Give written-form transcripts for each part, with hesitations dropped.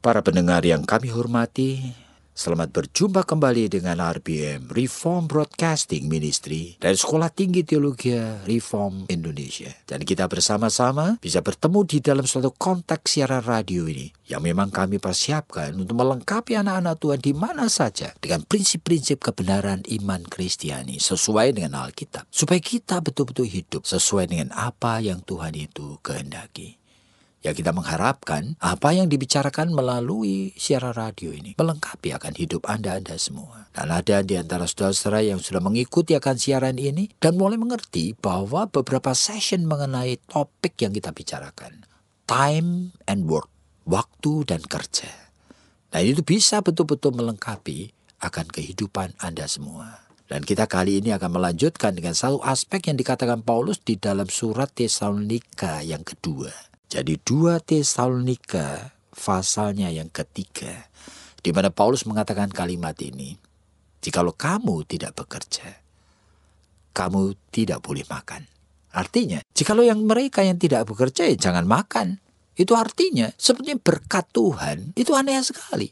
Para pendengar yang kami hormati, selamat berjumpa kembali dengan RBM Reform Broadcasting Ministry dari Sekolah Tinggi Teologi Reform Indonesia. Dan kita bersama-sama bisa bertemu di dalam suatu konteks siaran radio ini yang memang kami persiapkan untuk melengkapi anak-anak Tuhan di mana saja dengan prinsip-prinsip kebenaran iman Kristiani sesuai dengan Alkitab, supaya kita betul-betul hidup sesuai dengan apa yang Tuhan itu kehendaki. Ya, kita mengharapkan apa yang dibicarakan melalui siaran radio ini melengkapi akan hidup Anda semua. Dan ada di antara saudara-saudara yang sudah mengikuti akan siaran ini dan mulai mengerti bahwa beberapa session mengenai topik yang kita bicarakan. Time and work, waktu dan kerja. Nah, itu bisa betul-betul melengkapi akan kehidupan Anda semua. Dan kita kali ini akan melanjutkan dengan satu aspek yang dikatakan Paulus di dalam surat Tesalonika yang kedua. Jadi 2 Tesalonika pasalnya yang ketiga, di mana Paulus mengatakan kalimat ini, jikalau kamu tidak bekerja, kamu tidak boleh makan. Artinya, jikalau mereka yang tidak bekerja, ya jangan makan. Itu artinya, sebenarnya berkat Tuhan, itu aneh sekali.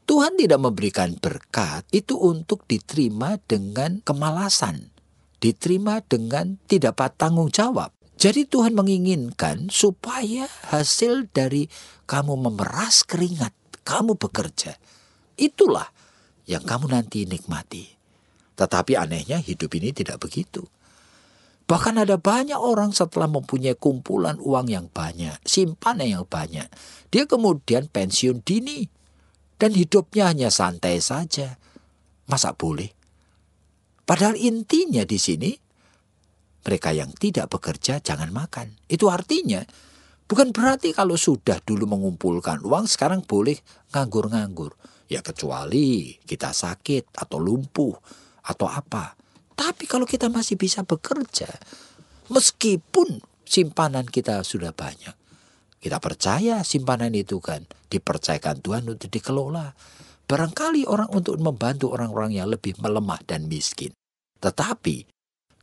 Tuhan tidak memberikan berkat itu untuk diterima dengan kemalasan, diterima dengan tidak bertanggung jawab. Jadi Tuhan menginginkan supaya hasil dari kamu memeras keringat, kamu bekerja, itulah yang kamu nanti nikmati. Tetapi anehnya hidup ini tidak begitu. Bahkan ada banyak orang setelah mempunyai kumpulan uang yang banyak, simpanan yang banyak, dia kemudian pensiun dini dan hidupnya hanya santai saja. Masa boleh? Padahal intinya di sini, mereka yang tidak bekerja jangan makan. Itu artinya bukan berarti kalau sudah dulu mengumpulkan uang sekarang boleh nganggur-nganggur. Ya kecuali kita sakit atau lumpuh atau apa. Tapi kalau kita masih bisa bekerja, meskipun simpanan kita sudah banyak, kita percaya simpanan itu kan dipercayakan Tuhan untuk dikelola. Barangkali orang untuk membantu orang-orang yang lebih melemah dan miskin. Tetapi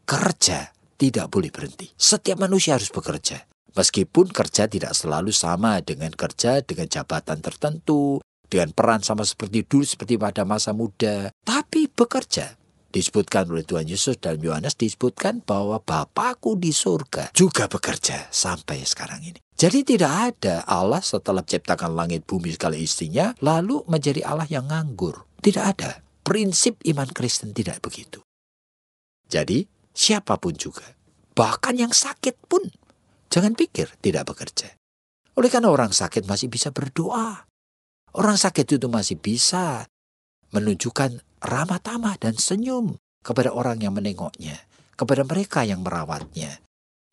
kerja tidak boleh berhenti. Setiap manusia harus bekerja. Meskipun kerja tidak selalu sama dengan kerja dengan jabatan tertentu, dengan peran sama seperti dulu, seperti pada masa muda. Tapi bekerja. Disebutkan oleh Tuhan Yesus dalam Yohanes, disebutkan bahwa Bapakku di surga juga bekerja sampai sekarang ini. Jadi tidak ada Allah setelah menciptakan langit bumi segala isinya, lalu menjadi Allah yang nganggur. Tidak ada. Prinsip iman Kristen tidak begitu. Jadi, siapapun juga, bahkan yang sakit pun, jangan pikir tidak bekerja. Oleh karena orang sakit masih bisa berdoa. Orang sakit itu masih bisa menunjukkan ramah tamah dan senyum kepada orang yang menengoknya, kepada mereka yang merawatnya.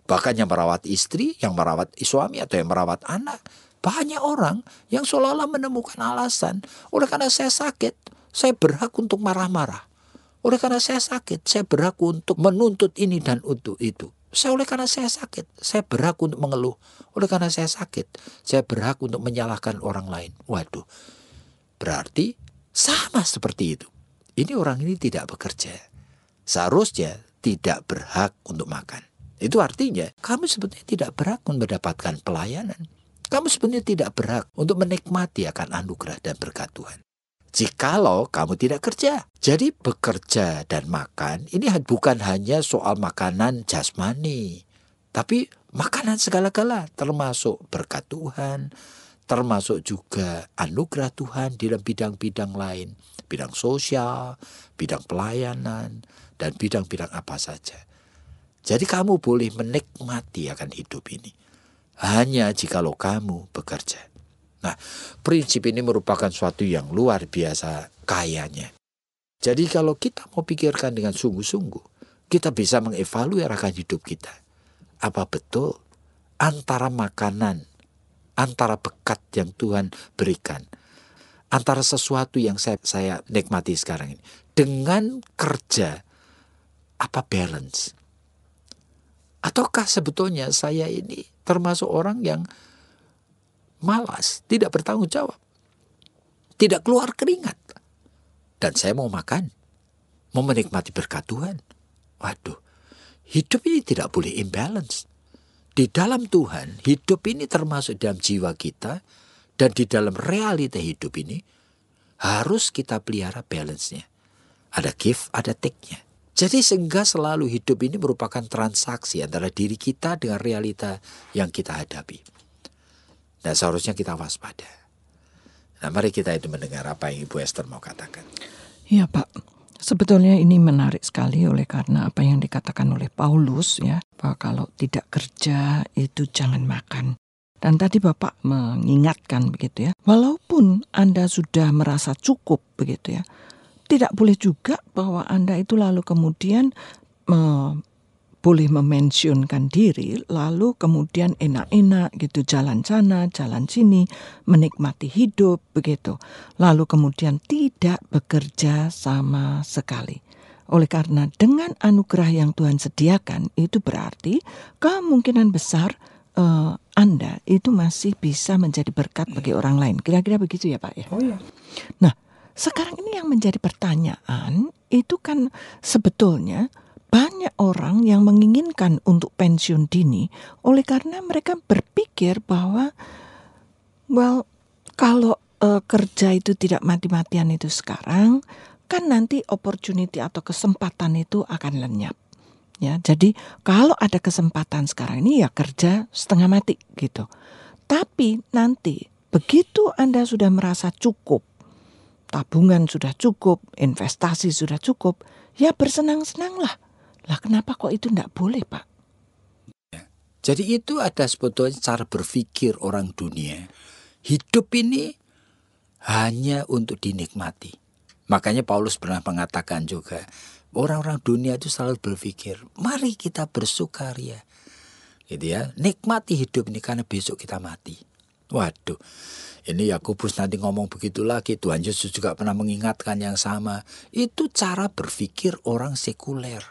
Bahkan yang merawat istri, yang merawat suami atau yang merawat anak. Banyak orang yang seolah-olah menemukan alasan, oleh karena saya sakit, saya berhak untuk marah-marah. Oleh karena saya sakit, saya berhak untuk menuntut ini dan untuk itu. Oleh karena saya sakit, saya berhak untuk mengeluh. Oleh karena saya sakit, saya berhak untuk menyalahkan orang lain. Waduh, berarti sama seperti itu. Ini orang ini tidak bekerja. Seharusnya tidak berhak untuk makan. Itu artinya kamu sebetulnya tidak berhak mendapatkan pelayanan. Kamu sebenarnya tidak berhak untuk menikmati akan anugerah dan berkat Tuhan. Jikalau kamu tidak kerja. Jadi bekerja dan makan ini bukan hanya soal makanan jasmani. Tapi makanan segala-gala termasuk berkat Tuhan. Termasuk juga anugerah Tuhan di dalam bidang-bidang lain. Bidang sosial, bidang pelayanan, dan bidang-bidang apa saja. Jadi kamu boleh menikmati akan hidup ini. Hanya jikalau kamu bekerja. Nah, prinsip ini merupakan suatu yang luar biasa kayanya. Jadi kalau kita mau pikirkan dengan sungguh-sungguh, kita bisa mengevaluasi akan hidup kita. Apa betul antara makanan, antara berkat yang Tuhan berikan, antara sesuatu yang saya nikmati sekarang ini dengan kerja, apa balance? Ataukah sebetulnya saya ini termasuk orang yang malas, tidak bertanggung jawab, tidak keluar keringat, dan saya mau makan, mau menikmati berkat Tuhan. Waduh, hidup ini tidak boleh imbalance. Di dalam Tuhan, hidup ini termasuk dalam jiwa kita, dan di dalam realita hidup ini harus kita pelihara balance-nya. Ada give, ada take-nya. Jadi sehingga selalu hidup ini merupakan transaksi antara diri kita dengan realita yang kita hadapi. Dan seharusnya kita waspada. Nah, mari kita itu mendengar apa yang Ibu Esther mau katakan. Iya Pak, sebetulnya ini menarik sekali oleh karena apa yang dikatakan oleh Paulus ya, bahwa kalau tidak kerja itu jangan makan. Dan tadi Bapak mengingatkan begitu ya, walaupun Anda sudah merasa cukup begitu ya, tidak boleh juga bahwa Anda itu lalu kemudian boleh memensiunkan diri, lalu kemudian enak-enak gitu, jalan sana, jalan sini, menikmati hidup begitu. Lalu kemudian tidak bekerja sama sekali. Oleh karena dengan anugerah yang Tuhan sediakan, itu berarti kemungkinan besar Anda itu masih bisa menjadi berkat bagi orang lain. Kira-kira begitu ya Pak ya? Oh iya. Nah, sekarang ini yang menjadi pertanyaan itu kan sebetulnya banyak orang yang menginginkan untuk pensiun dini oleh karena mereka berpikir bahwa kalau kerja itu tidak mati-matian itu sekarang, kan nanti opportunity atau kesempatan itu akan lenyap. Ya, jadi kalau ada kesempatan sekarang ini ya kerja setengah mati gitu. Tapi nanti begitu Anda sudah merasa cukup, tabungan sudah cukup, investasi sudah cukup, ya bersenang-senanglah. Lah kenapa kok itu tidak boleh Pak? Jadi itu ada sebetulnya cara berpikir orang dunia. Hidup ini hanya untuk dinikmati. Makanya Paulus pernah mengatakan juga, orang-orang dunia itu selalu berpikir, mari kita bersukaria. Gitu ya, nikmati hidup ini karena besok kita mati. Waduh, ini Yakobus nanti ngomong begitu lagi. Tuhan Yesus juga pernah mengingatkan yang sama. Itu cara berpikir orang sekuler,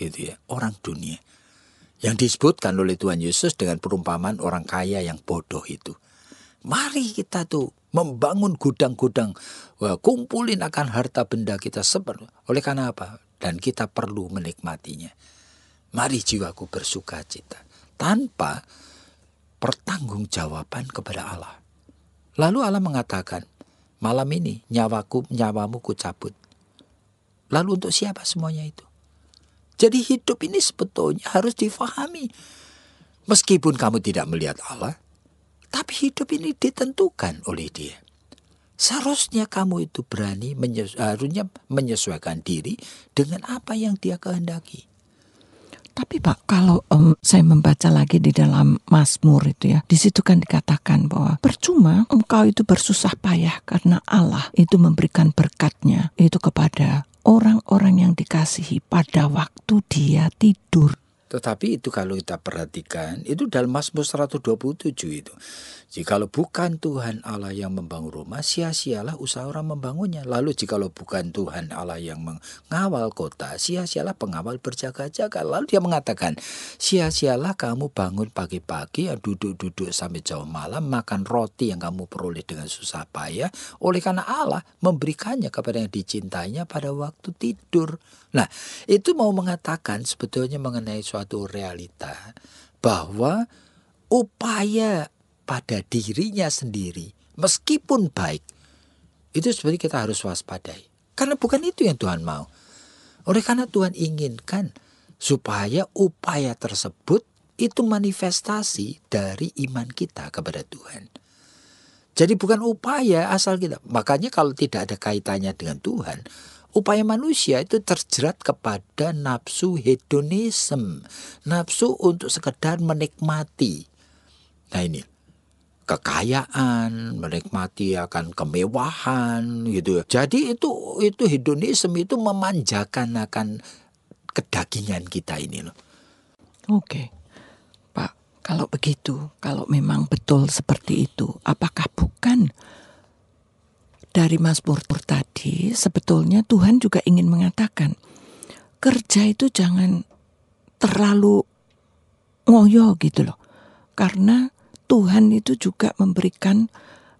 gitu ya, orang dunia. Yang disebutkan oleh Tuhan Yesus dengan perumpamaan orang kaya yang bodoh itu. Mari kita tuh membangun gudang-gudang, kumpulin akan harta benda kita sepenuh. Oleh karena apa? Dan kita perlu menikmatinya. Mari jiwaku bersuka cita tanpa pertanggungjawaban kepada Allah. Lalu Allah mengatakan, malam ini nyawamu ku cabut. Lalu untuk siapa semuanya itu? Jadi hidup ini sebetulnya harus difahami. Meskipun kamu tidak melihat Allah, tapi hidup ini ditentukan oleh Dia. Seharusnya kamu itu berani harusnya menyesuaikan diri dengan apa yang Dia kehendaki. Tapi Pak, kalau saya membaca lagi di dalam Mazmur itu ya, di situ kan dikatakan bahwa percuma engkau itu bersusah payah karena Allah itu memberikan berkat-Nya itu kepada orang-orang yang dikasihi pada waktu dia tidur. Tetapi itu kalau kita perhatikan, itu dalam Mazmur 127 itu. Jikalau bukan Tuhan Allah yang membangun rumah, sia-sialah usaha orang membangunnya. Lalu jikalau bukan Tuhan Allah yang mengawal kota, sia-sialah pengawal berjaga-jaga. Lalu dia mengatakan, sia-sialah kamu bangun pagi-pagi, duduk-duduk sampai jauh malam, makan roti yang kamu peroleh dengan susah payah. Oleh karena Allah memberikannya kepada yang dicintainya pada waktu tidur. Nah, itu mau mengatakan sebetulnya mengenai suatu realita bahwa upaya pada dirinya sendiri meskipun baik itu sebenarnya kita harus waspadai. Karena bukan itu yang Tuhan mau. Oleh karena Tuhan inginkan supaya upaya tersebut itu manifestasi dari iman kita kepada Tuhan. Jadi bukan upaya asal kita. Makanya kalau tidak ada kaitannya dengan Tuhan, upaya manusia itu terjerat kepada nafsu hedonisme, nafsu untuk sekedar menikmati. Nah ini, kekayaan, menikmati akan kemewahan gitu. Jadi itu hedonisme itu memanjakan akan kedagingan kita ini loh. Oke, Pak, kalau begitu, kalau memang betul seperti itu, apakah bukan dari Mazmur tadi, sebetulnya Tuhan juga ingin mengatakan, kerja itu jangan terlalu ngoyo gitu loh. Karena Tuhan itu juga memberikan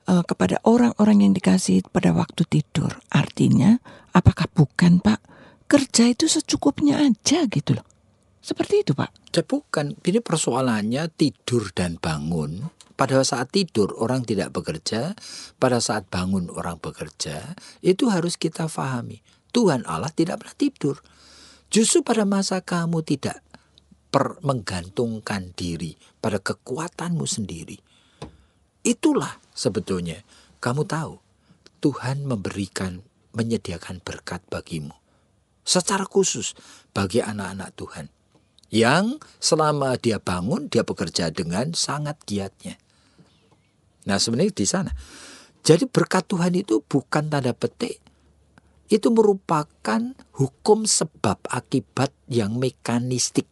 kepada orang-orang yang dikasihi pada waktu tidur. Artinya, apakah bukan Pak, kerja itu secukupnya aja gitu loh. Seperti itu Pak. Bukan, ini persoalannya tidur dan bangun. Pada saat tidur orang tidak bekerja, pada saat bangun orang bekerja. Itu harus kita pahami. Tuhan Allah tidak pernah tidur. Justru pada masa kamu tidak menggantungkan diri pada kekuatanmu sendiri, itulah sebetulnya kamu tahu Tuhan menyediakan berkat bagimu secara khusus bagi anak-anak Tuhan yang selama dia bangun dia bekerja dengan sangat giatnya. Nah sebenarnya di sana. Jadi berkat Tuhan itu bukan tanda petik, itu merupakan hukum sebab akibat yang mekanistik.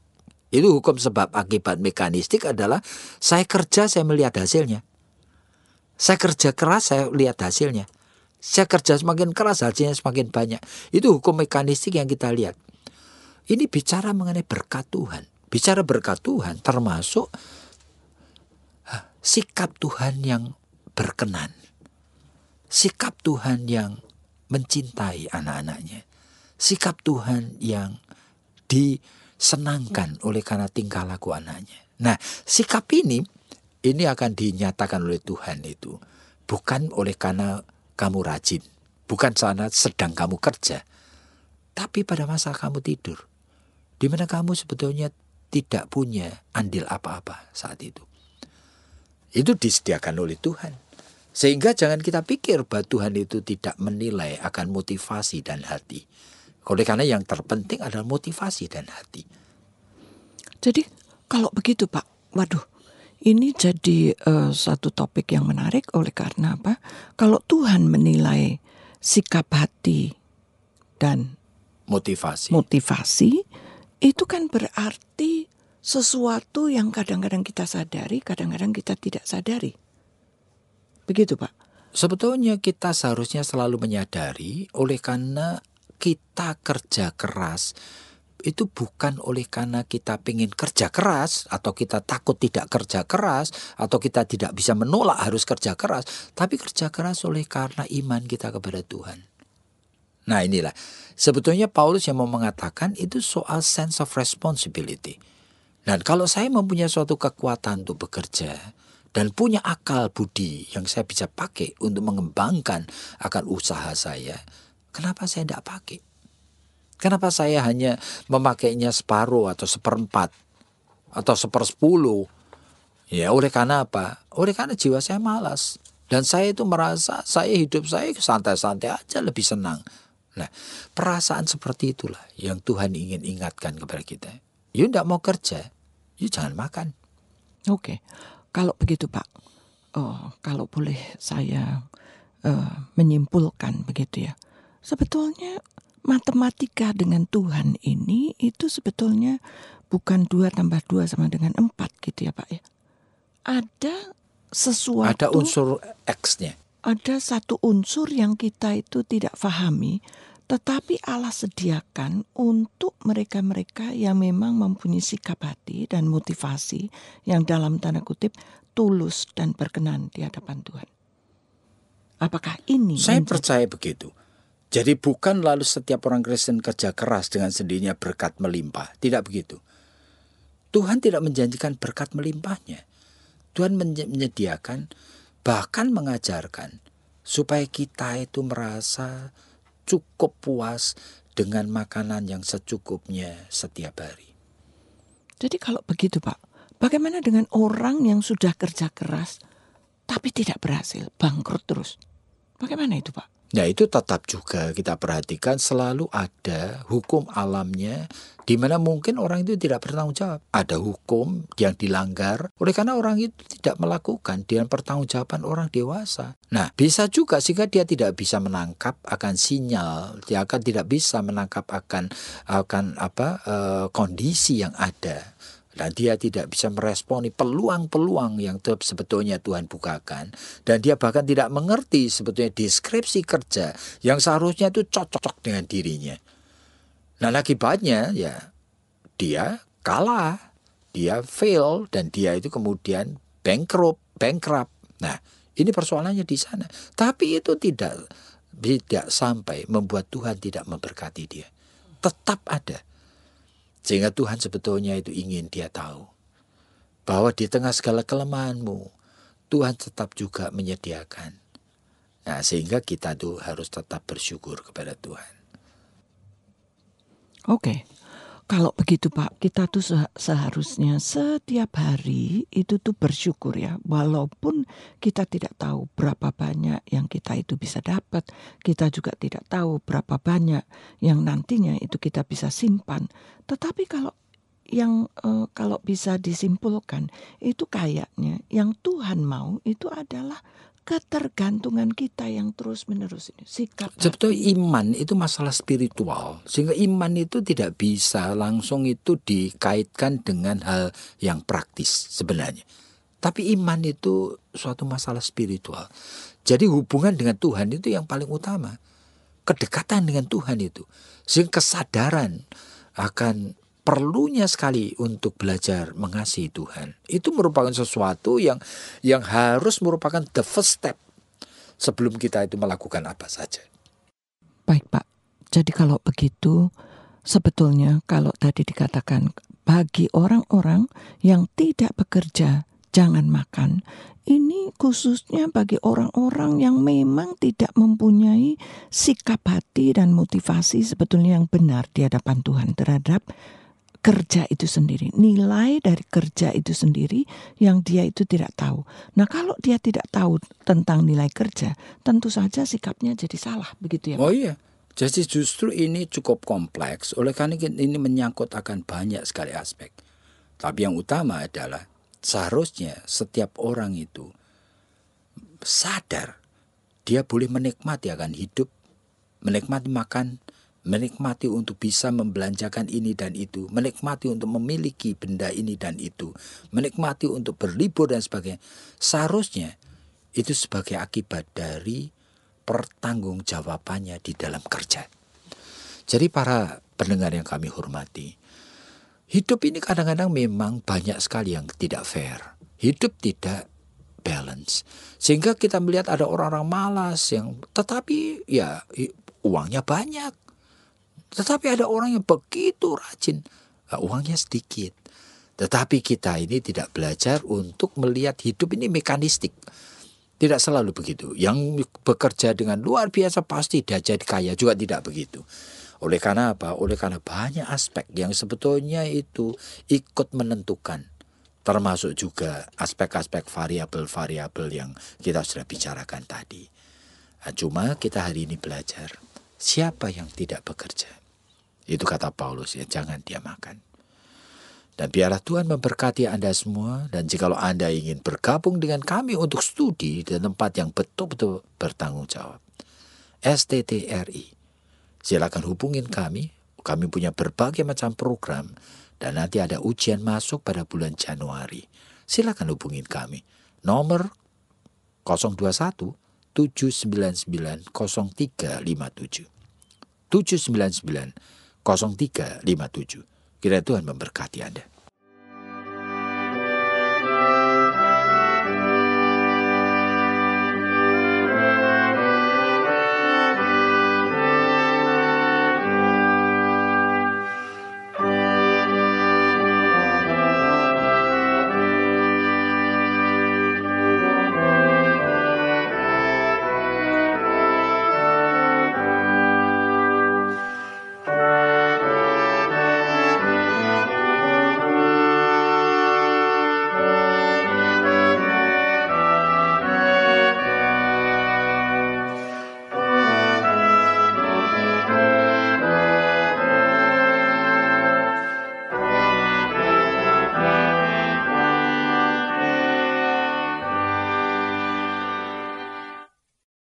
Itu hukum sebab akibat mekanistik adalah saya kerja saya melihat hasilnya. Saya kerja keras saya lihat hasilnya. Saya kerja semakin keras hasilnya semakin banyak. Itu hukum mekanistik yang kita lihat. Ini bicara mengenai berkat Tuhan. Bicara berkat Tuhan termasuk sikap Tuhan yang berkenan. Sikap Tuhan yang mencintai anak-anaknya. Sikap Tuhan yang disenangkan oleh karena tingkah laku anaknya. Nah, sikap ini akan dinyatakan oleh Tuhan itu. Bukan oleh karena kamu rajin. Bukan saat sedang kamu kerja. Tapi pada masa kamu tidur. Di mana kamu sebetulnya tidak punya andil apa-apa saat itu. Itu disediakan oleh Tuhan. Sehingga jangan kita pikir bahwa Tuhan itu tidak menilai akan motivasi dan hati. Oleh karena yang terpenting adalah motivasi dan hati. Jadi kalau begitu Pak, waduh, ini jadi satu topik yang menarik oleh karena apa? Kalau Tuhan menilai sikap hati dan motivasi, itu kan berarti sesuatu yang kadang-kadang kita sadari, kadang-kadang kita tidak sadari. Begitu Pak? Sebetulnya kita seharusnya selalu menyadari oleh karena kita kerja keras. Itu bukan oleh karena kita pengen kerja keras atau kita takut tidak kerja keras atau kita tidak bisa menolak harus kerja keras. Tapi kerja keras oleh karena iman kita kepada Tuhan. Nah inilah sebetulnya Paulus yang mau mengatakan itu soal sense of responsibility. Dan kalau saya mempunyai suatu kekuatan untuk bekerja dan punya akal budi yang saya bisa pakai untuk mengembangkan akan usaha saya, kenapa saya tidak pakai? Kenapa saya hanya memakainya separuh atau seperempat atau sepersepuluh? Ya oleh karena apa? Oleh karena jiwa saya malas. Dan saya itu merasa hidup saya santai-santai aja lebih senang. Nah perasaan seperti itulah yang Tuhan ingin ingatkan kepada kita. You tidak mau kerja, you jangan makan. Oke. Kalau begitu Pak, kalau boleh saya menyimpulkan begitu ya. Sebetulnya matematika dengan Tuhan ini itu sebetulnya bukan 2 tambah 2 sama dengan 4 gitu ya Pak ya. Ada sesuatu. Ada unsur X-nya. Ada satu unsur yang kita itu tidak pahami, tetapi Allah sediakan untuk mereka-mereka yang memang mempunyai sikap hati dan motivasi yang dalam tanda kutip tulus dan berkenan di hadapan Tuhan. Apakah ini? Saya percaya begitu. Jadi bukan lalu setiap orang Kristen kerja keras dengan sendirinya berkat melimpah. Tidak begitu. Tuhan tidak menjanjikan berkat melimpahnya. Tuhan menyediakan bahkan mengajarkan supaya kita itu merasa cukup puas dengan makanan yang secukupnya setiap hari. Jadi kalau begitu Pak, bagaimana dengan orang yang sudah kerja keras tapi tidak berhasil, bangkrut terus? Bagaimana itu Pak? Ya itu tetap juga kita perhatikan selalu ada hukum alamnya di mana mungkin orang itu tidak bertanggung jawab. Ada hukum yang dilanggar oleh karena orang itu tidak melakukan dengan pertanggungjawaban orang dewasa. Nah bisa juga sehingga dia tidak bisa menangkap akan sinyal, dia akan tidak bisa menangkap akan kondisi yang ada. Dan dia tidak bisa meresponi peluang-peluang yang sebetulnya Tuhan bukakan. Dan dia bahkan tidak mengerti sebetulnya deskripsi kerja yang seharusnya itu cocok dengan dirinya. Nah, akibatnya ya dia kalah, dia fail, dan dia itu kemudian bankrupt. Nah, ini persoalannya di sana. Tapi itu tidak sampai membuat Tuhan tidak memberkati dia. Tetap ada. Sehingga Tuhan sebetulnya itu ingin dia tahu bahwa di tengah segala kelemahanmu, Tuhan tetap juga menyediakan. Nah, sehingga kita tuh harus tetap bersyukur kepada Tuhan. Oke. Kalau begitu Pak, kita tuh seharusnya setiap hari itu tuh bersyukur ya. Walaupun kita tidak tahu berapa banyak yang kita itu bisa dapat. Kita juga tidak tahu berapa banyak yang nantinya itu kita bisa simpan. Tetapi kalau kalau bisa disimpulkan, itu kayaknya yang Tuhan mau itu adalah ketergantungan kita yang terus-menerus ini. Sikap Sebetulnya iman itu masalah spiritual. Sehingga iman itu tidak bisa langsung itu dikaitkan dengan hal yang praktis sebenarnya. Tapi iman itu suatu masalah spiritual. Jadi hubungan dengan Tuhan itu yang paling utama. Kedekatan dengan Tuhan itu. Sehingga kesadaran akan perlunya sekali untuk belajar mengasihi Tuhan. Itu merupakan sesuatu yang harus merupakan the first step sebelum kita itu melakukan apa saja. Baik Pak, jadi kalau begitu sebetulnya kalau tadi dikatakan bagi orang-orang yang tidak bekerja jangan makan, ini khususnya bagi orang-orang yang memang tidak mempunyai sikap hati dan motivasi sebetulnya yang benar di hadapan Tuhan terhadap kerja itu sendiri, nilai dari kerja itu sendiri yang dia itu tidak tahu. Nah, kalau dia tidak tahu tentang nilai kerja, tentu saja sikapnya jadi salah, begitu ya Pak? Oh iya, jadi justru ini cukup kompleks, oleh karena ini menyangkut akan banyak sekali aspek. Tapi yang utama adalah seharusnya setiap orang itu sadar dia boleh menikmati akan hidup, menikmati makan, menikmati untuk bisa membelanjakan ini dan itu, menikmati untuk memiliki benda ini dan itu, menikmati untuk berlibur dan sebagainya. Seharusnya itu sebagai akibat dari pertanggungjawabannya di dalam kerja. Jadi para pendengar yang kami hormati, hidup ini kadang-kadang memang banyak sekali yang tidak fair. Hidup tidak balance. Sehingga kita melihat ada orang-orang malas yang tetapi ya uangnya banyak. Tetapi ada orang yang begitu rajin, uangnya sedikit. Tetapi kita ini tidak belajar untuk melihat hidup ini mekanistik. Tidak selalu begitu. Yang bekerja dengan luar biasa pasti dia jadi kaya juga, tidak begitu. Oleh karena apa? Oleh karena banyak aspek yang sebetulnya itu ikut menentukan. Termasuk juga aspek-aspek variabel-variabel yang kita sudah bicarakan tadi. Nah, cuma kita hari ini belajar, siapa yang tidak bekerja? Itu kata Paulus ya, jangan dia makan. Dan biarlah Tuhan memberkati Anda semua. Dan jikalau Anda ingin bergabung dengan kami untuk studi di tempat yang betul-betul bertanggung jawab, STTRI, silakan hubungin kami. Kami punya berbagai macam program. Dan nanti ada ujian masuk pada bulan Januari. Silakan hubungin kami. Nomor 021 799 0357. 799 0357. Kiranya Tuhan memberkati Anda.